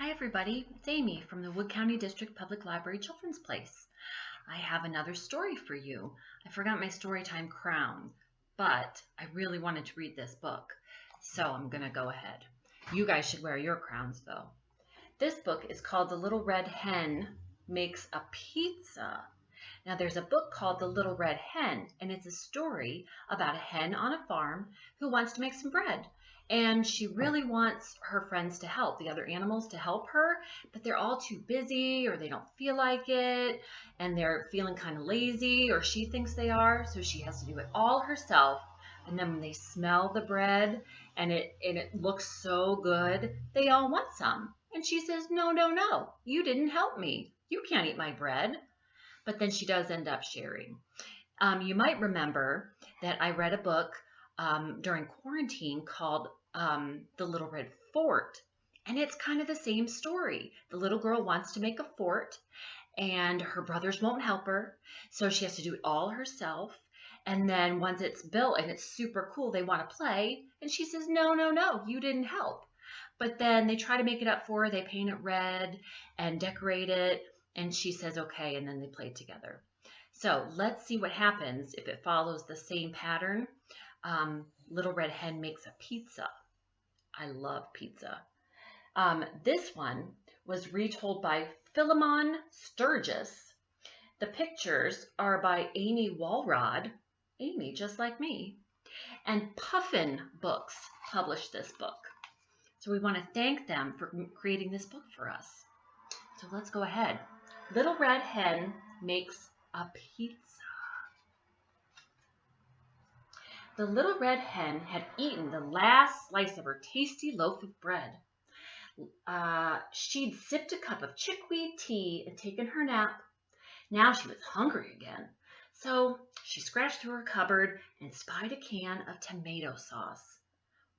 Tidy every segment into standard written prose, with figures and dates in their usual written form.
Hi everybody, it's Amy from the Wood County District Public Library Children's Place. I have another story for you. I forgot my storytime crown, but I really wanted to read this book, so I'm going to go ahead. You guys should wear your crowns though. This book is called The Little Red Hen Makes a Pizza. Now there's a book called The Little Red Hen, and it's a story about a hen on a farm who wants to make some bread. And she really wants her friends to help, the other animals to help her, but they're all too busy or they don't feel like it and they're feeling kind of lazy, or she thinks they are, so she has to do it all herself. And then when they smell the bread and it looks so good, they all want some. And she says, no, you didn't help me. You can't eat my bread. But then she does end up sharing. You might remember that I read a book during quarantine called The Little Red Fort, and it's kind of the same story. The little girl wants to make a fort, and her brothers won't help her, so she has to do it all herself. And then once it's built and it's super cool, they want to play, and she says, no, you didn't help. But then they try to make it up for her. They paint it red and decorate it, and she says okay, and then they play together. So let's see what happens if it follows the same pattern. Little Red Hen Makes a Pizza. I love pizza. This one was retold by Philemon Sturges. The pictures are by Amy Walrod, Amy just like me, and Puffin Books published this book. So we want to thank them for creating this book for us. So let's go ahead. Little Red Hen Makes a Pizza. The little red hen had eaten the last slice of her tasty loaf of bread. She'd sipped a cup of chickweed tea and taken her nap. Now she was hungry again, so she scratched through her cupboard and spied a can of tomato sauce.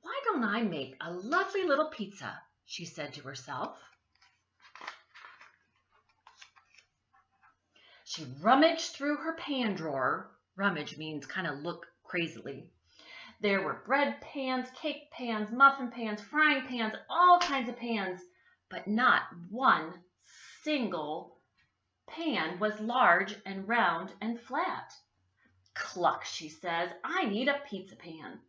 Why don't I make a lovely little pizza, she said to herself. She rummaged through her pan drawer. Rummage means kind of look crazily. There were bread pans, cake pans, muffin pans, frying pans, all kinds of pans, but not one single pan was large and round and flat. Cluck, she says, I need a pizza pan.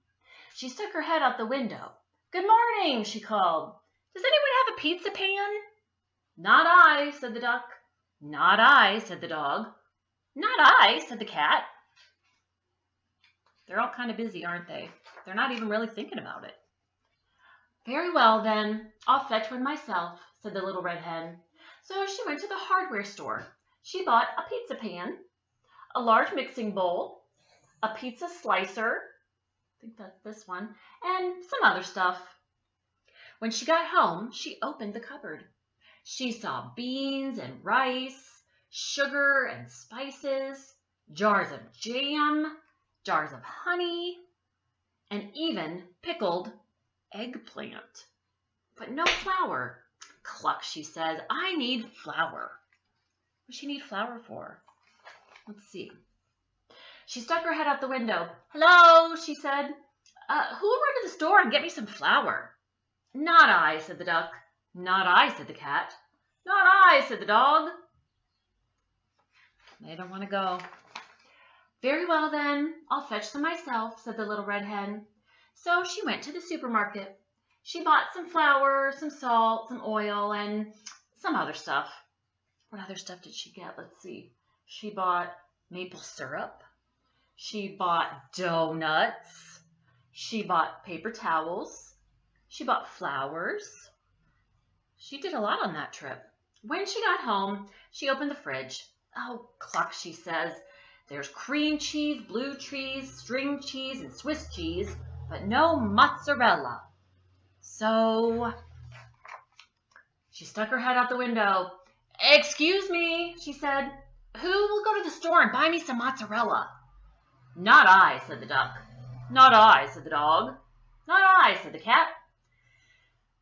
She stuck her head out the window. Good morning, she called. Does anyone have a pizza pan? Not I, said the duck. Not I, said the dog. Not I, said the cat. They're all kind of busy, aren't they? They're not even really thinking about it. Very well, then. I'll fetch one myself, said the little red hen. So she went to the hardware store. She bought a pizza pan, a large mixing bowl, a pizza slicer, I think that's this one, and some other stuff. When she got home, she opened the cupboard. She saw beans and rice, sugar and spices, jars of jam, jars of honey, and even pickled eggplant. But no flour. Cluck, she says, I need flour. What does she need flour for? Let's see. She stuck her head out the window. Hello, she said. Who will run to the store and get me some flour? Not I, said the duck. Not I, said the cat. Not I, said the dog. They don't want to go. Very well, then. I'll fetch them myself, said the little red hen. So she went to the supermarket. She bought some flour, some salt, some oil, and some other stuff. What other stuff did she get? Let's see. She bought maple syrup. She bought donuts. She bought paper towels. She bought flowers. She did a lot on that trip. When she got home, she opened the fridge. Oh, cluck, she says. There's cream cheese, blue cheese, string cheese, and Swiss cheese, but no mozzarella. So she stuck her head out the window. Excuse me, she said. Who will go to the store and buy me some mozzarella? Not I, said the duck. Not I, said the dog. Not I, said the cat.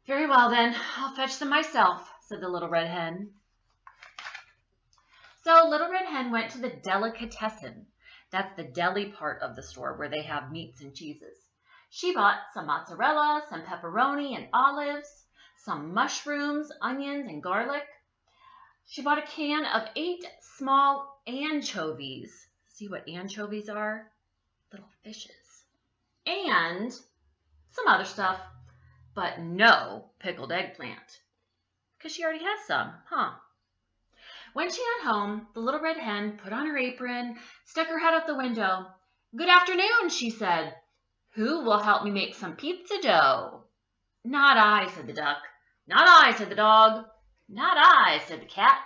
Very well, then. I'll fetch them myself, said the little red hen. So Little Red Hen went to the delicatessen. That's the deli part of the store where they have meats and cheeses. She bought some mozzarella, some pepperoni and olives, some mushrooms, onions, and garlic. She bought a can of 8 small anchovies. See what anchovies are? Little fishes. And some other stuff, but no pickled eggplant. Because she already has some, huh? When she got home, the little red hen put on her apron, stuck her head out the window. "Good afternoon," she said. "Who will help me make some pizza dough?" "Not I," said the duck. "Not I," said the dog. "Not I," said the cat.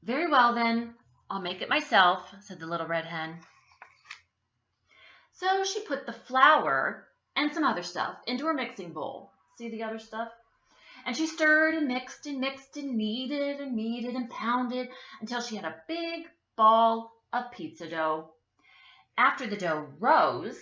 "Very well then, I'll make it myself," said the little red hen. So she put the flour and some other stuff into her mixing bowl. See the other stuff? And she stirred and mixed and mixed and kneaded and pounded until she had a big ball of pizza dough. After the dough rose,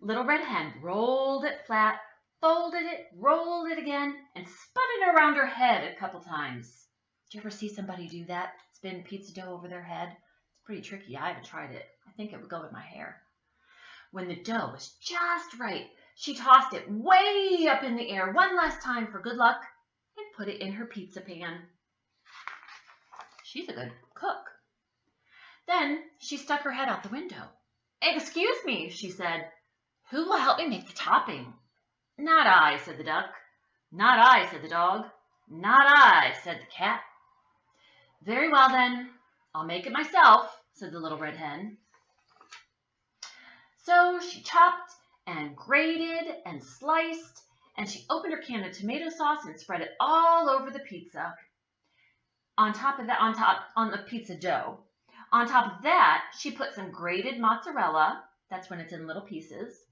Little Red Hen rolled it flat, folded it, rolled it again, and spun it around her head a couple times. Did you ever see somebody do that? Spin pizza dough over their head? It's pretty tricky. I haven't tried it. I think it would go with my hair. When the dough was just right, she tossed it way up in the air one last time for good luck and put it in her pizza pan. She's a good cook. Then she stuck her head out the window. "Excuse me," she said. "Who will help me make the topping?" "Not I," said the duck. "Not I," said the dog. "Not I," said the cat. "Very well then, I'll make it myself," said the little red hen. So she chopped and grated and sliced, and she opened her can of tomato sauce and spread it all over the pizza. On the pizza dough. On top of that, she put some grated mozzarella, that's when it's in little pieces,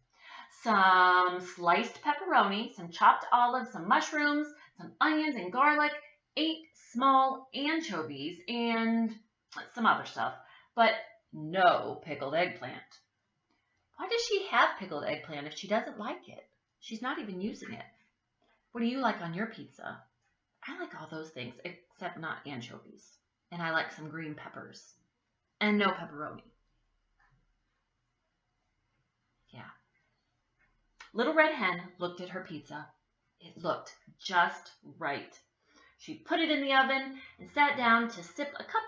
some sliced pepperoni, some chopped olives, some mushrooms, some onions and garlic, 8 small anchovies, and some other stuff, but no pickled eggplant. Why does she have pickled eggplant if she doesn't like it? She's not even using it. What do you like on your pizza? I like all those things except not anchovies. And I like some green peppers. And no pepperoni. Yeah. Little Red Hen looked at her pizza. It looked just right. She put it in the oven and sat down to sip a cup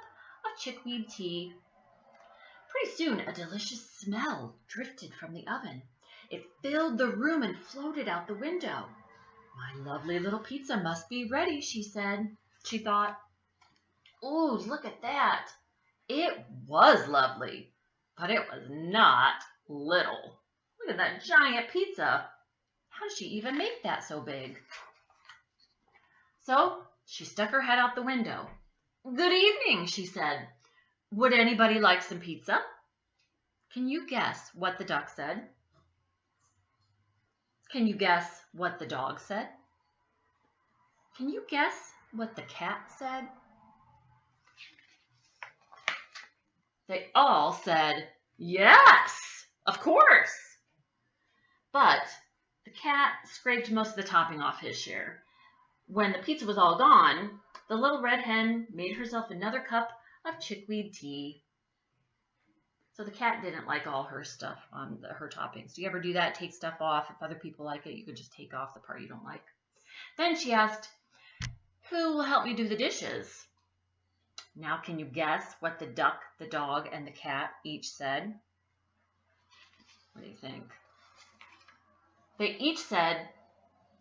of chickweed tea. Pretty soon, a delicious smell drifted from the oven. It filled the room and floated out the window. "My lovely little pizza must be ready," she said. She thought, "Ooh, look at that." It was lovely, but it was not little. Look at that giant pizza. How did she even make that so big? So she stuck her head out the window. "Good evening," she said. "Would anybody like some pizza?" Can you guess what the duck said? Can you guess what the dog said? Can you guess what the cat said? They all said, "Yes, of course." But the cat scraped most of the topping off his share. When the pizza was all gone, the little red hen made herself another cup of chickweed tea. So the cat didn't like all her stuff on her toppings. Do you ever do that? Take stuff off. If other people like it, you could just take off the part you don't like. Then she asked, "Who will help me do the dishes?" Now can you guess what the duck, the dog, and the cat each said? What do you think? They each said,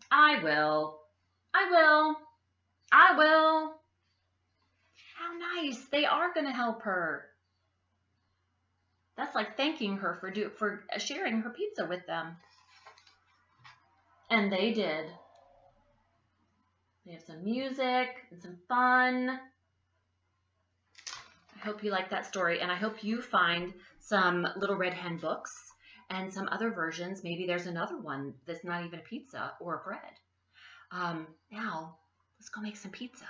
"I will. I will. I will." How nice. They are going to help her. That's like thanking her for sharing her pizza with them. And they did. They have some music and some fun. I hope you like that story, and I hope you find some Little Red Hen books and some other versions. Maybe there's another one that's not even a pizza or a bread. Now, let's go make some pizza.